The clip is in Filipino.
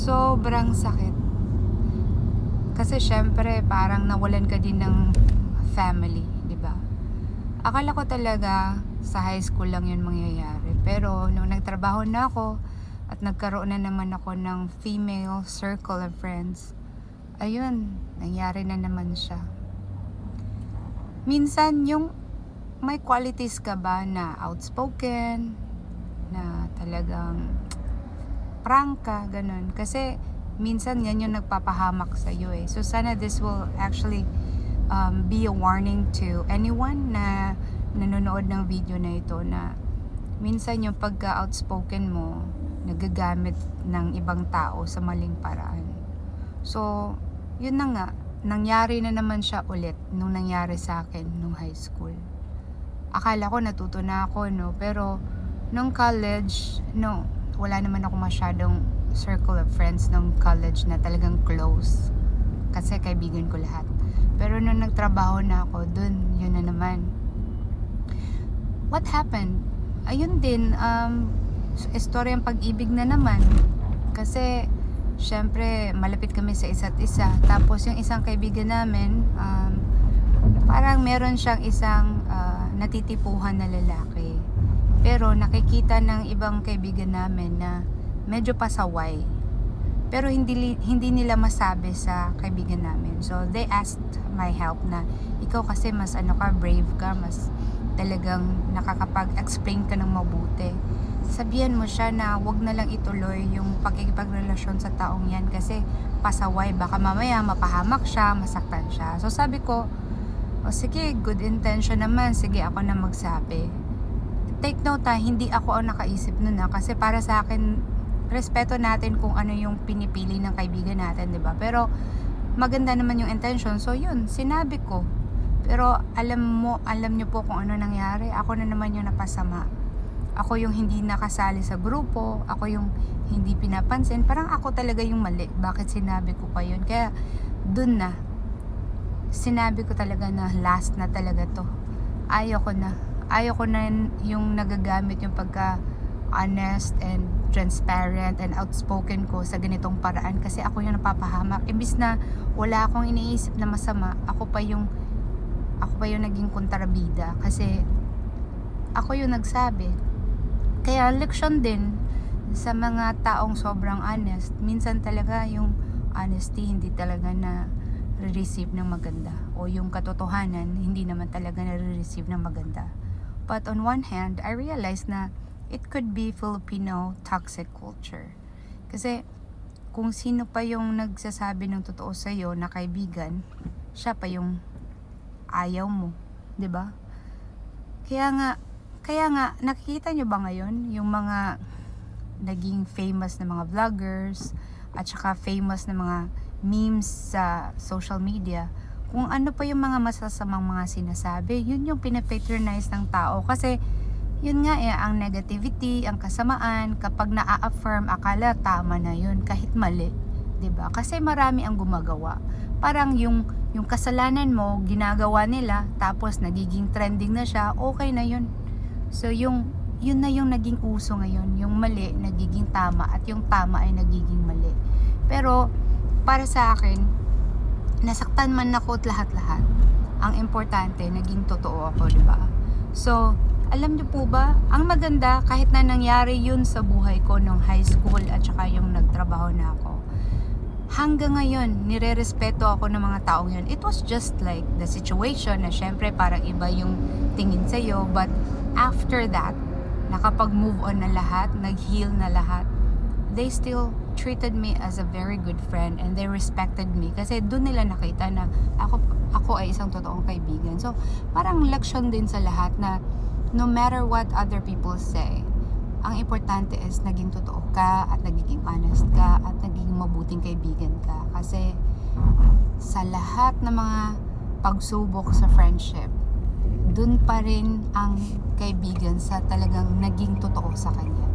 sobrang sakit. Kasi syempre parang nawalan ka din ng family, di ba? Akala ko talaga sa high school lang yun mangyayari. Pero nung nagtrabaho na ako at nagkaroon na naman ako ng female circle of friends, ayun, nangyari na naman siya. Minsan yung may qualities ka ba na outspoken, na talagang prangka, ganun. Kasi minsan yan yung nagpapahamak sa iyo eh. So sana this will actually be a warning to anyone na nanonood ng video na ito, na minsan yung pagka-outspoken mo nagagamit ng ibang tao sa maling paraan. So yun na nga, nangyari na naman siya ulit nung nangyari sa akin nung high school. Akala ko natuto na ako, no? Pero nung college, no, wala naman ako masyadong circle of friends nung college na talagang close. Kasi kaibigan ko lahat. Pero nung nagtrabaho na ako, dun, yun na naman. What happened? Ayun din, istoryang pag-ibig na naman. Kasi, syempre, malapit kami sa isa't isa. Tapos, yung isang kaibigan namin, parang meron siyang isang natitipuhan na lalaki. Pero nakikita ng ibang kaibigan namin na medyo pasaway. Pero hindi nila masabi sa kaibigan namin. So they asked my help na ikaw kasi mas brave ka, mas talagang nakakapag-explain ka ng mabuti. Sabihan mo siya na wag na lang ituloy yung pakikipagrelasyon sa taong yan kasi pasaway, baka mamaya mapahamak siya, masaktan siya. So sabi ko, o sige, good intention naman, sige ako na magsabi. Take note hindi ako ang nakaisip nun kasi para sa akin, respeto natin kung ano yung pinipili ng kaibigan natin, 'di ba? Pero maganda naman yung intention. So yun, sinabi ko. Pero alam niyo po kung ano nangyari. Ako na naman yung napasama. Ako yung hindi nakasali sa grupo, ako yung hindi pinapansin. Parang ako talaga yung mali. Bakit sinabi ko pa yun? Kaya dun na sinabi ko talaga na last na talaga to. Ayoko na yung nagagamit yung pagka honest and transparent and outspoken ko sa ganitong paraan kasi ako yung napapahamak. Imbis na wala akong iniisip na masama, ako pa yung naging kontrabida kasi ako yung nagsabi. Kaya leksyon din sa mga taong sobrang honest. Minsan talaga yung honesty hindi talaga na receive ng maganda, o yung katotohanan hindi naman talaga na-receive ng maganda. But on one hand, I realized na it could be Filipino toxic culture. Kasi kung sino pa yung nagsasabi ng totoo sa iyo na kaibigan, siya pa yung ayaw mo, 'di ba? Kaya nga nakikita nyo ba ngayon yung mga naging famous na mga vloggers at saka famous na mga memes sa social media, kung ano pa yung mga masasamang mga sinasabi, yun yung pinapatronize ng tao. Kasi yun nga ang negativity, ang kasamaan, kapag na-affirm, akala tama na yun kahit mali, 'di ba? Kasi marami ang gumagawa. Parang yung kasalanan mo ginagawa nila, tapos nagiging trending na siya, okay na yun. So yun na yung naging uso ngayon, yung mali nagiging tama at yung tama ay nagiging mali. Pero para sa akin, nasaktan man ako at lahat-lahat, ang importante naging totoo ako, di ba? So alam niyo po ba, ang maganda kahit na nangyari yun sa buhay ko nung high school at saka yung nagtrabaho na ako, hanggang ngayon nirerespeto ako ng mga taong yun. It was just like the situation na syempre parang iba yung tingin sa'yo, but after that, nakapag-move on na lahat, nag-heal na lahat, they still treated me as a very good friend and they respected me kasi doon nila nakita na ako ay isang totoong kaibigan. So parang leksyon din sa lahat na no matter what other people say, ang importante is naging totoo ka at nagiging honest ka at nagiging mabuting kaibigan ka. Kasi sa lahat ng mga pagsubok sa friendship, dun pa rin ang kaibigan sa talagang naging totoo sa kanya.